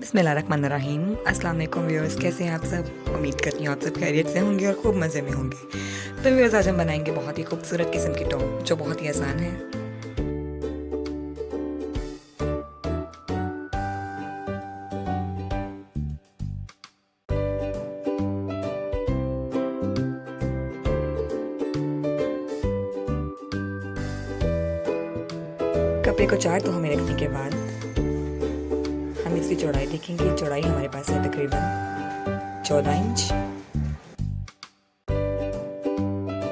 बिस्मिल्लाहिर्रहमानिर्रहीम। अस्सलाम वालेकुम व्यूअर्स, कैसे हैं आप सब? उम्मीद करती हूँ आप सब खैरियत से होंगे और खूब मज़े में होंगे। तो व्यूअर्स, आज हम बनाएंगे बहुत ही खूबसूरत किस्म की टॉप जो बहुत ही आसान है। कपड़े को 4 तहों में रखने के बाद हम इसकी चौड़ाई देखेंगे। चौड़ाई हमारे पास है तकरीबन 14 इंच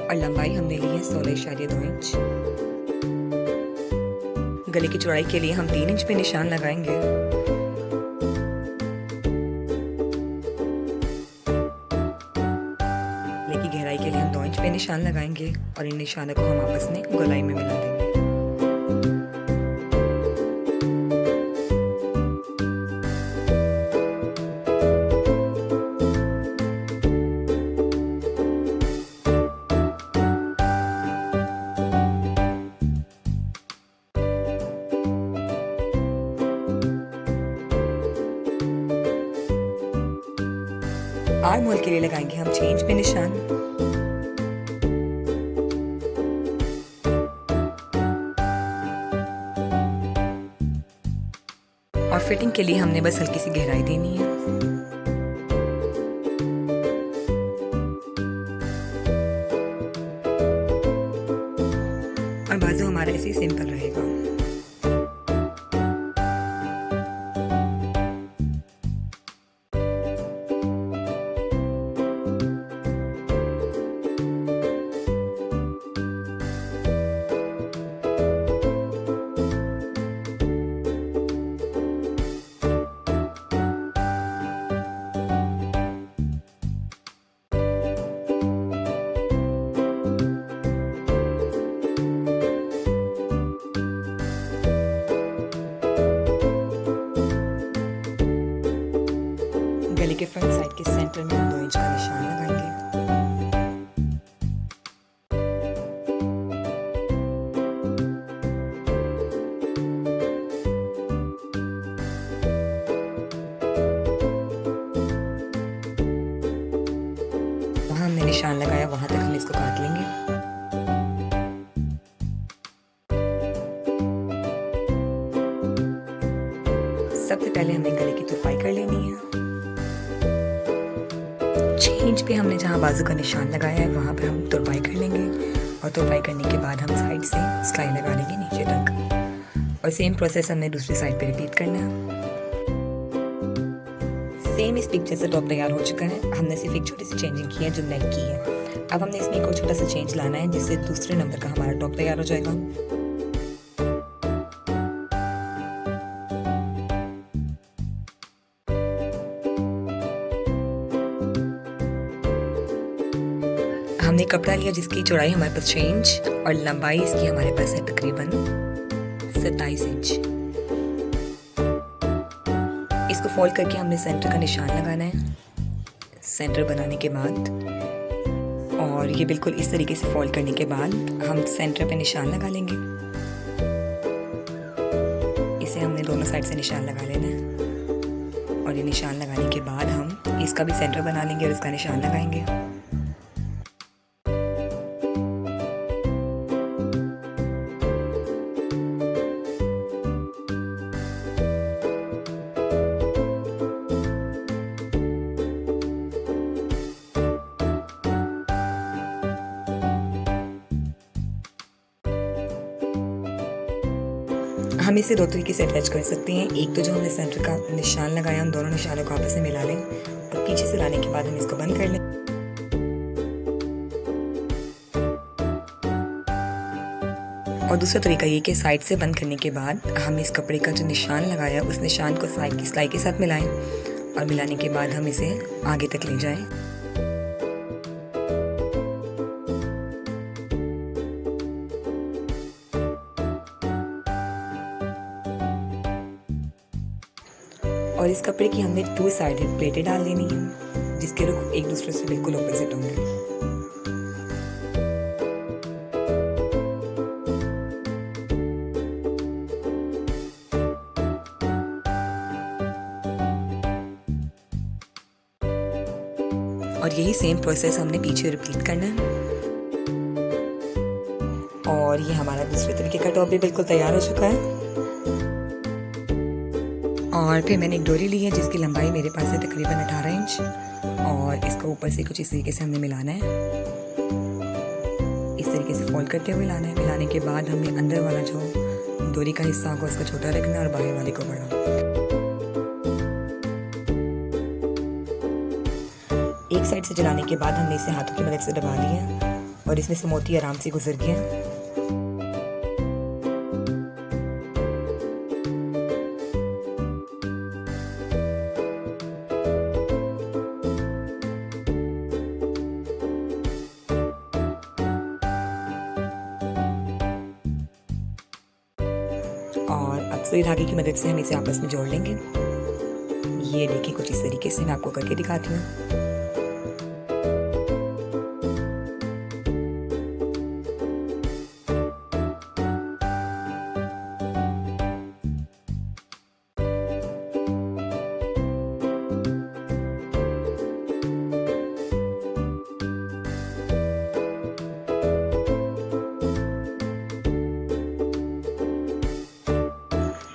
और लंबाई हमने ली है 16.2 इंच। गले की चौड़ाई के लिए हम 3 इंच पे निशान लगाएंगे। गले की गहराई के लिए हम 2 इंच पे निशान लगाएंगे और इन निशानों को हम आपस में गोलाई में मिला देंगे। आर्म होल के लिए लगाएंगे हम 6 इंच पे निशान। और फिटिंग के लिए हमने बस हल्की सी गहराई देनी है। और बाजू हमारा ऐसे ही सिंपल रहेगा। गले के फ्रंट साइड के सेंटर में हम 2 इंच का निशान लगाएंगे। वहां हमने निशान लगाया, वहां तक हम इसको काट लेंगे। सबसे पहले हमें गले की तुरपाई कर लेनी है। 6 इंच पे हमने जहाँ बाजू का निशान लगाया है वहाँ पे हम तुरपाई कर लेंगे और तुरपाई करने के बाद हम साइड से सिलाई लगा लेंगे नीचे तक। और सेम प्रोसेस हमने दूसरी साइड पे रिपीट करना है। सेम इस पिक्चर से टॉप तैयार हो चुका है। हमने सिर्फ एक छोटी सी चेंजिंग की है जो नेक की है। अब हमने इसमें एक और छोटा सा चेंज लाना है जिससे दूसरे नंबर का हमारा टॉप तैयार हो जाएगा। हमने कपड़ा लिया जिसकी चौड़ाई हमारे पास 6 इंच और लंबाई इसकी हमारे पास है तकरीबन 27 इंच। इसको फोल्ड करके हमने सेंटर का निशान लगाना है सेंटर बनाने के बाद। और ये बिल्कुल इस तरीके से फोल्ड करने के बाद हम सेंटर पे निशान लगा लेंगे। इसे हमने दोनों साइड से निशान लगा लेना है और ये निशान लगाने के बाद हम इसका भी सेंटर बना लेंगे और इसका निशान लगाएंगे। हम इसे 2 तरीके से अटैच कर सकते हैं। एक तो जो हमने सेंटर का निशान लगाया उन दोनों निशानों को आपस में मिला लें और पीछे से लाने के बाद हम इसको बंद कर लें। और दूसरा तरीका ये कि साइड से बंद करने के बाद हम इस कपड़े का जो निशान लगाया उस निशान को साइड की सिलाई के साथ मिलाएं और मिलाने के बाद हम इसे आगे तक ले जाएं। और इस कपड़े की हमने 2 साइडेड प्लेटें डाल लेनी है जिसके रुख एक दूसरे से बिल्कुल ऑपोजिट होंगे। और यही सेम प्रोसेस हमने पीछे रिपीट करना है। और ये हमारा दूसरे तरीके का टॉप भी बिल्कुल तैयार हो चुका है। और फिर मैंने एक डोरी ली है जिसकी लंबाई मेरे पास है तकरीबन 18 इंच, और इसको ऊपर से कुछ इस तरीके से हमने मिलाना है। इस तरीके से फोल्ड करते हुए लाना है। मिलाने के बाद हमने अंदर वाला जो डोरी का हिस्सा होगा उसको छोटा रखना है और बाहर वाले को बड़ा। एक साइड से जलाने के बाद हमने इसे हाथों की मदद से दबा लिया और इसमें से मोती आराम से गुजर गया। और अब सुई धागे की मदद से हम इसे आपस में जोड़ लेंगे। ये देखिए कुछ इस तरीके से मैं आपको करके दिखाती हूँ।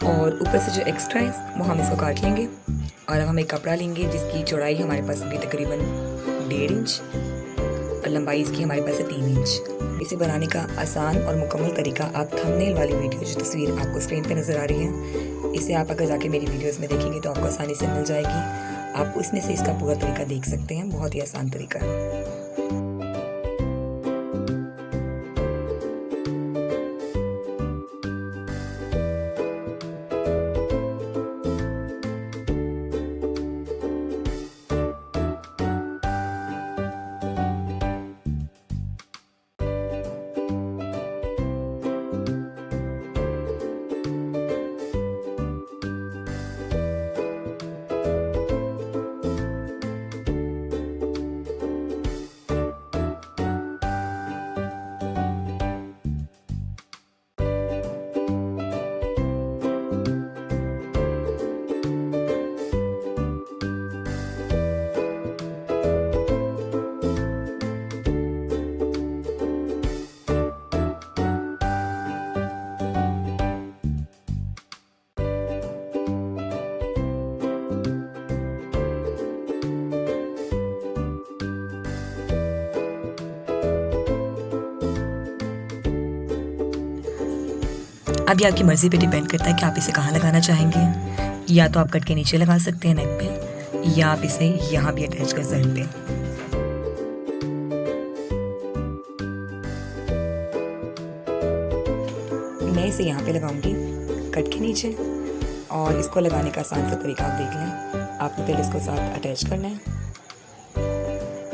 और ऊपर से जो एक्स्ट्रा है वो हम इसको काट लेंगे। और अब हम एक कपड़ा लेंगे जिसकी चौड़ाई हमारे पास होगी तकरीबन 1.5 इंच और लंबाई इसकी हमारे पास है 3 इंच। इसे बनाने का आसान और मुकम्मल तरीका आप थंबनेल वाली वीडियो जो तस्वीर आपको स्क्रीन पे नज़र आ रही है, इसे आप अगर जाके मेरी वीडियोस में देखेंगे तो आपको आसानी से मिल जाएगी। आप उसमें से इसका पूरा तरीका देख सकते हैं, बहुत ही आसान तरीका है। अब ये आपकी मर्ज़ी पे डिपेंड करता है कि आप इसे कहाँ लगाना चाहेंगे। या तो आप कट के नीचे लगा सकते हैं नेक पे, या आप इसे यहाँ भी अटैच कर सकते हैं। मैं इसे यहाँ पे लगाऊंगी कट के नीचे, और इसको लगाने का आसान सा तरीका आप देख लें। आपने पहले इसको साथ अटैच करना है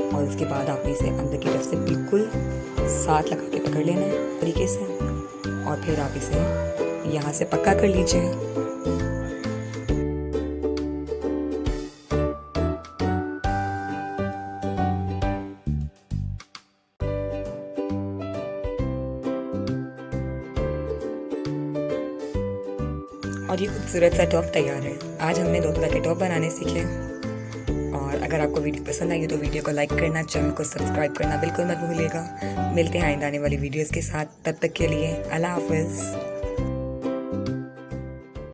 और उसके बाद आपने इसे अंदर की तरफ से बिल्कुल साथ लगा के पकड़ लेना है तरीके से, और फिर आप इसे यहाँ से पक्का कर लीजिए। और ये खूबसूरत सा टॉप तैयार है। आज हमने 2 तरह के टॉप बनाने सीखे। और अगर आपको वीडियो पसंद आई तो वीडियो को लाइक करना, चैनल को सब्सक्राइब करना बिल्कुल मत भूलिएगा। मिलते हैं आइंदा आने वाली वीडियोस के साथ, तब तक के लिए अल्लाह हाफ़िज़।